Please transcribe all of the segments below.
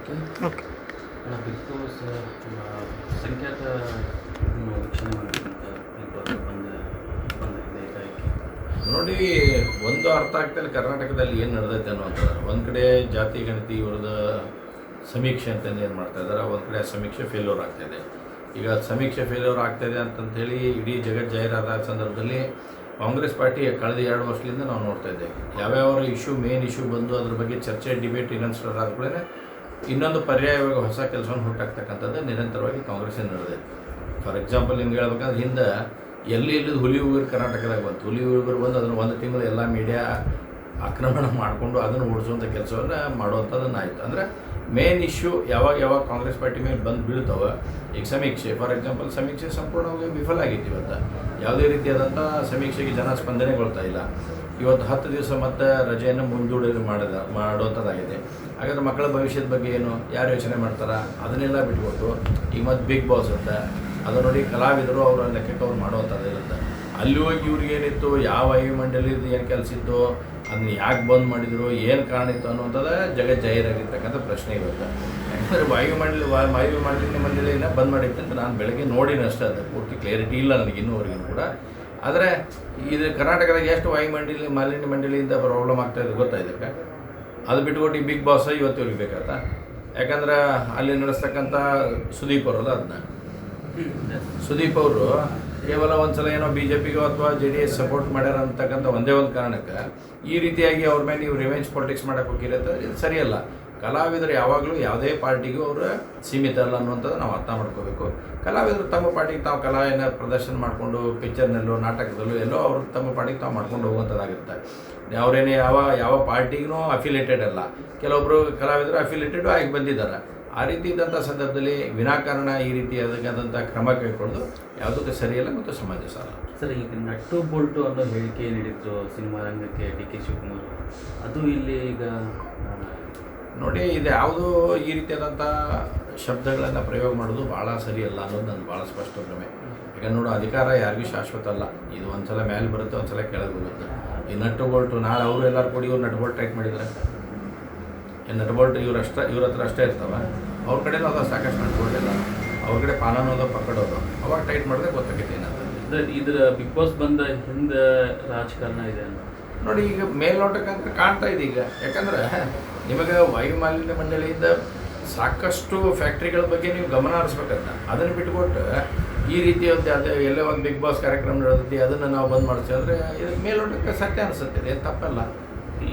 Okay big boss ಸಂಖ್ಯಾತ ವೀಕ್ಷಣೆ ಮಾಡೋದಂತ ಬಂದಿದೆ ಏಕಾಏಕಿ. ನೋಡಿ, ಒಂದು ಅರ್ಥ ಆಗ್ತಾಯಿಲ್ಲ ಕರ್ನಾಟಕದಲ್ಲಿ ಏನು ನಡೆದೈತೆ ಅನ್ನೋಂಥದ್ದು. ಒಂದು ಕಡೆ ಜಾತಿ ಗಣತಿ ಇವ್ರದ್ದು ಸಮೀಕ್ಷೆ ಅಂತಂದು ಏನು ಮಾಡ್ತಾಯಿದ್ದಾರೆ, ಒಂದು ಕಡೆ ಸಮೀಕ್ಷೆ ಫೇಲ್ಯೂರ್ ಆಗ್ತಾಯಿದೆ. ಈಗ ಸಮೀಕ್ಷೆ ಫೇಲ್ಯೂರ್ ಆಗ್ತಾಯಿದೆ ಅಂತಂಥೇಳಿ ಇಡೀ ಜಗತ್ತು ಜಾಹೀರಾದ ಸಂದರ್ಭದಲ್ಲಿ ಕಾಂಗ್ರೆಸ್ ಪಾರ್ಟಿ ಕಳೆದ 2 ವರ್ಷದಿಂದ ನಾವು ನೋಡ್ತಾ ಇದ್ದೇವೆ. ಯಾವ್ಯಾವ ಮೇನ್ ಇಶ್ಯೂ ಬಂದು ಅದ್ರ ಬಗ್ಗೆ ಚರ್ಚೆ ಡಿಬೇಟ್ ಇನ್ನೊಂದು ಆದ ಕೂಡ ಇನ್ನೊಂದು ಪರ್ಯಾಯವಾಗಿ ಹೊಸ ಕೆಲಸವನ್ನು ಹುಟ್ಟಾಕ್ತಕ್ಕಂಥದ್ದು ನಿರಂತರವಾಗಿ ಕಾಂಗ್ರೆಸ್ಸಿನ ನಡೆದಿದೆ. ಫಾರ್ ಎಕ್ಸಾಂಪಲ್ ನಿಮ್ಗೆ ಹೇಳ್ಬೇಕಂದ್ರೆ ಹಿಂದೆ ಇಲ್ಲದ ಹುಲಿ ಉಗುರು ಕರ್ನಾಟಕದಾಗ ಬಂತು. ಹುಲಿ ಉಗುರು ಬಂದು ಅದನ್ನು 1 ತಿಂಗಳು ಎಲ್ಲ ಮೀಡಿಯಾ ಆಕ್ರಮಣ ಮಾಡಿಕೊಂಡು ಅದನ್ನು ಓಡಿಸುವಂಥ ಕೆಲಸವನ್ನು ಮಾಡುವಂಥದ್ದನ್ನು ಆಯಿತು. ಅಂದರೆ ಮೇನ್ ಇಶ್ಯೂ ಯಾವಾಗ ಕಾಂಗ್ರೆಸ್ ಪಾರ್ಟಿ ಮೇಲೆ ಬಂದು ಬೀಳ್ತಾವೆ. ಈಗ ಸಮೀಕ್ಷೆ ಫಾರ್ ಎಕ್ಸಾಂಪಲ್, ಸಮೀಕ್ಷೆ ಸಂಪೂರ್ಣವಾಗಿ ವಿಫಲ ಆಗೈತಿ. ಇವತ್ತು ಯಾವುದೇ ರೀತಿಯಾದಂಥ ಸಮೀಕ್ಷೆಗೆ ಜನ ಸ್ಪಂದನೆಗೊಳ್ತಾ ಇಲ್ಲ. ಇವತ್ತು 10 ದಿವಸ ಮತ್ತೆ ರಜೆಯನ್ನು ಮುಂದೂಡಿ ಮಾಡುವಂಥದ್ದಾಗಿದೆ. ಹಾಗಾದ್ರೆ ಮಕ್ಕಳ ಭವಿಷ್ಯದ ಬಗ್ಗೆ ಏನು ಯಾರು ಯೋಚನೆ ಮಾಡ್ತಾರೆ, ಅದನ್ನೆಲ್ಲ ಬಿಟ್ಕೊಟ್ಟು ಈಗ ಮತ್ತೆ ಬಿಗ್ ಬಾಸ್ ಅಂತ ಅದು ನೋಡಿ, ಕಲಾವಿದರು ಅವರ ಲೆಕ್ಕಕ್ಕೆ ಅವ್ರು ಮಾಡುವಂಥದ್ದು ಇರುತ್ತೆ. ಅಲ್ಲಿ ಹೋಗಿ ಇವ್ರಿಗೇನಿತ್ತು, ಯಾವ ವಾಯುಮಂಡಲದ ಏನು ಕೆಲಸ ಇತ್ತು, ಅದನ್ನ ಯಾಕೆ ಬಂದ್ ಮಾಡಿದರು, ಏನು ಕಾರಣ ಇತ್ತು ಅನ್ನುವಂಥದ್ದು ಜಗತ್ತು ಜಾಹೀರಾಗಿರ್ತಕ್ಕಂಥ ಪ್ರಶ್ನೆ ಇರುತ್ತೆ. ಯಾಕಂದರೆ ವಾಯುಮಾಲಿನ್ಯ ಮಂಡಳಿನ ಬಂದ್ ಮಾಡಿತ್ತು ಅಂತ ನಾನು ಬೆಳಗ್ಗೆ ನೋಡಿನ ಅಷ್ಟೇ, ಅದು ಪೂರ್ತಿ ಕ್ಲಿಯರಿಟಿ ಇಲ್ಲ ನನಗೆ ಇನ್ನೂವರೆಗೂ ಕೂಡ. ಆದರೆ ಇದು ಕರ್ನಾಟಕದಾಗ ಎಷ್ಟು ಮಾಲಿನ್ಯ ಮಂಡಳಿಯಿಂದ ಪ್ರಾಬ್ಲಮ್ ಆಗ್ತಾಯಿದೆ ಗೊತ್ತಾಯ್ತಕ್ಕೆ. ಅದು ಬಿಟ್ಕೊಟ್ಟು ಈ ಬಿಗ್ ಬಾಸ್ ಇವತ್ತು ಇವ್ರಿಗೆ ಬೇಕಾತ. ಯಾಕಂದ್ರೆ ಅಲ್ಲಿ ನಡೆಸ್ತಕ್ಕಂಥ ಸುದೀಪ್ ಅವರಲ್ಲ, ಅದನ್ನ ಸುದೀಪ್ ಅವರು ಕೇವಲ ಒಂದು ಸಲ ಏನೋ BJPಗೋ ಅಥವಾ JDS ಸಪೋರ್ಟ್ ಮಾಡ್ಯಾರ ಅಂತಕ್ಕಂಥ ಒಂದೇ ಒಂದು ಕಾರಣಕ್ಕೆ ಈ ರೀತಿಯಾಗಿ ಅವ್ರ ಮೇಲೆ ನೀವು ರಿವೆಂಜ್ ಪಾಲಿಟಿಕ್ಸ್ ಮಾಡೋಕ್ಕೆ ಹೋಗಿರುತ್ತೆ. ಇದು ಸರಿಯಲ್ಲ. ಕಲಾವಿದರು ಯಾವಾಗಲೂ ಯಾವುದೇ ಪಾರ್ಟಿಗೂ ಅವರು ಸೀಮಿತ ಅಲ್ಲ ಅನ್ನುವಂಥದ್ದು ನಾವು ಅರ್ಥ ಮಾಡ್ಕೋಬೇಕು. ಕಲಾವಿದರು ತಮ್ಮ ಪಾರ್ಟಿಗೆ ತಾವು ಕಲಾವಿನ ಪ್ರದರ್ಶನ ಮಾಡಿಕೊಂಡು ಪಿಕ್ಚರ್ನಲ್ಲೋ ನಾಟಕದಲ್ಲೂ ಎಲ್ಲೋ ಅವರು ತಮ್ಮ ಪಾರ್ಟಿಗೆ ತಾವು ಮಾಡ್ಕೊಂಡು ಹೋಗುವಂಥದ್ದಾಗಿರುತ್ತೆ. ಅವರೇನೇ ಯಾವ ಪಾರ್ಟಿಗೂ ಅಫಿಲೇಟೆಡ್ ಅಲ್ಲ. ಕೆಲವೊಬ್ಬರು ಕಲಾವಿದರು ಅಫಿಲೇಟೆಡು ಆಗಿ ಬಂದಿದ್ದಾರೆ. ಆ ರೀತಿ ಇದ್ದಂಥ ಸಂದರ್ಭದಲ್ಲಿ ವಿನಾಕಾರಣ ಈ ರೀತಿಯಾದಂಥ ಕ್ರಮ ಕೈಗೊಳ್ಳೋದು ಯಾವುದಕ್ಕೆ ಸರಿಯಲ್ಲ ಮತ್ತು ಸಮಂಜಸ ಅಲ್ಲ. ಸರ್, ಈಗ ನಟ್ಟು ಬೋಲ್ಟು ಅನ್ನೋ ಹೇಳಿಕೆ ನೀಡಿದ್ರು ಸಿನಿಮಾ ರಂಗಕ್ಕೆ DK ಶಿವಕುಮಾರ್, ಅದು ಇಲ್ಲಿ ಈಗ ನೋಡಿ, ಇದು ಯಾವುದೂ ಈ ರೀತಿಯಾದಂಥ ಶಬ್ದಗಳನ್ನು ಪ್ರಯೋಗ ಮಾಡೋದು ಭಾಳ ಸರಿಯಲ್ಲ ಅನ್ನೋದು ನನ್ನ ಭಾಳ ಸ್ಪಷ್ಟ ಭ್ರಮೆ. ಈಗ ನೋಡು, ಅಧಿಕಾರ ಯಾರಿಗೂ ಶಾಶ್ವತ ಅಲ್ಲ. ಇದು ಒಂದು ಸಲ ಮೇಲೆ ಬರುತ್ತೆ, ಒಂದು ಸಲ ಕೆಳಗೆ ಹೋಗುತ್ತೆ. ಈ ನಟ್ಟು ಬೋಲ್ಟು ನಾಳೆ ಅವರು ಎಲ್ಲರೂ ಕೂಡಿ ಇವ್ರು ನಟ್ ಬೋಲ್ಟ್ ಟೈಟ್ ಮಾಡಿದ್ದಾರೆ. ನಟ್ ಬೋಲ್ಟ್ ಇವ್ರ ಹತ್ರ ಅಷ್ಟೇ ಇರ್ತಾವೆ. ಅವ್ರ ಕಡೆನೂ ಅದ ಸಾಕಷ್ಟು ನಟ್ ಬೋಲ್ಟ್ ಇಲ್ಲ. ಅವ್ರ ಕಡೆ ಪಾನನೂ ಅದ ಪಕ್ಕಡೋದು. ಅವಾಗ ಟೈಟ್ ಮಾಡಿದ್ರೆ ಗೊತ್ತಾಗೈತೆ ಏನಂತ. ಇದ್ರ ಬಿಗ್ ಬಾಸ್ ಬಂದ ಹಿಂದೆ ರಾಜಕಾರಣ ಇದೆ ಅಂತ ನೋಡಿ, ಈಗ ಮೇಲ್ನೋಟಕ್ಕಂತ ಕಾಣ್ತಾ ಇದೆ. ಈಗ ಯಾಕಂದ್ರೆ ನಿಮಗೆ ವಾಯುಮಾಲಿನ್ಯ ಮಂಡಳಿಯಿಂದ ಸಾಕಷ್ಟು ಫ್ಯಾಕ್ಟ್ರಿಗಳ ಬಗ್ಗೆ ನೀವು ಗಮನ ಹರಿಸ್ಬೇಕಂತ. ಅದನ್ನು ಬಿಟ್ಕೊಟ್ಟು ಈ ರೀತಿಯದ್ದು ಎಲ್ಲೇ ಒಂದು ಬಿಗ್ ಬಾಸ್ ಕಾರ್ಯಕ್ರಮ ನಡೆದೈತಿ ಅದನ್ನು ನಾವು ಬಂದ್ ಮಾಡ್ತೀವಿ ಅಂದರೆ ಇದಕ್ಕೆ ಮೇಲ್ನೋಟಕ್ಕೆ ಸತ್ಯ ಅನಿಸುತ್ತೆ. ಏನು ತಪ್ಪಲ್ಲ.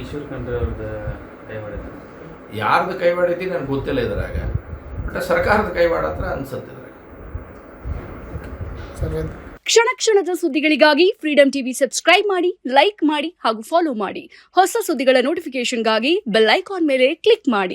ಈಶ್ವರ್ ಖಂಡ್ರೆ ಅವ್ರದ್ದು ಕೈವಾಡ, ಯಾರ್ದು ಕೈವಾಡೈತಿ ನನಗೆ ಗೊತ್ತಿಲ್ಲ ಇದ್ರಾಗ. ಬಟ್ ಸರ್ಕಾರದ ಕೈವಾಡ ಹತ್ರ ಅನ್ಸುತ್ತೆ ಇದ್ರಾಗ. ಕ್ಷಣ ಕ್ಷಣದ ಸುದ್ದಿಗಳಿಗಾಗಿ ಫ್ರೀಡಂ ಟಿವಿ ಸಬ್ಸ್ಕ್ರೈಬ್ ಮಾಡಿ, ಲೈಕ್ ಮಾಡಿ ಹಾಗೂ ಫಾಲೋ ಮಾಡಿ. ಹೊಸ ಸುದ್ದಿಗಳ ನೋಟಿಫಿಕೇಶನ್ಗಾಗಿ ಬೆಲ್ ಐಕಾನ್ ಮೇಲೆ ಕ್ಲಿಕ್ ಮಾಡಿ.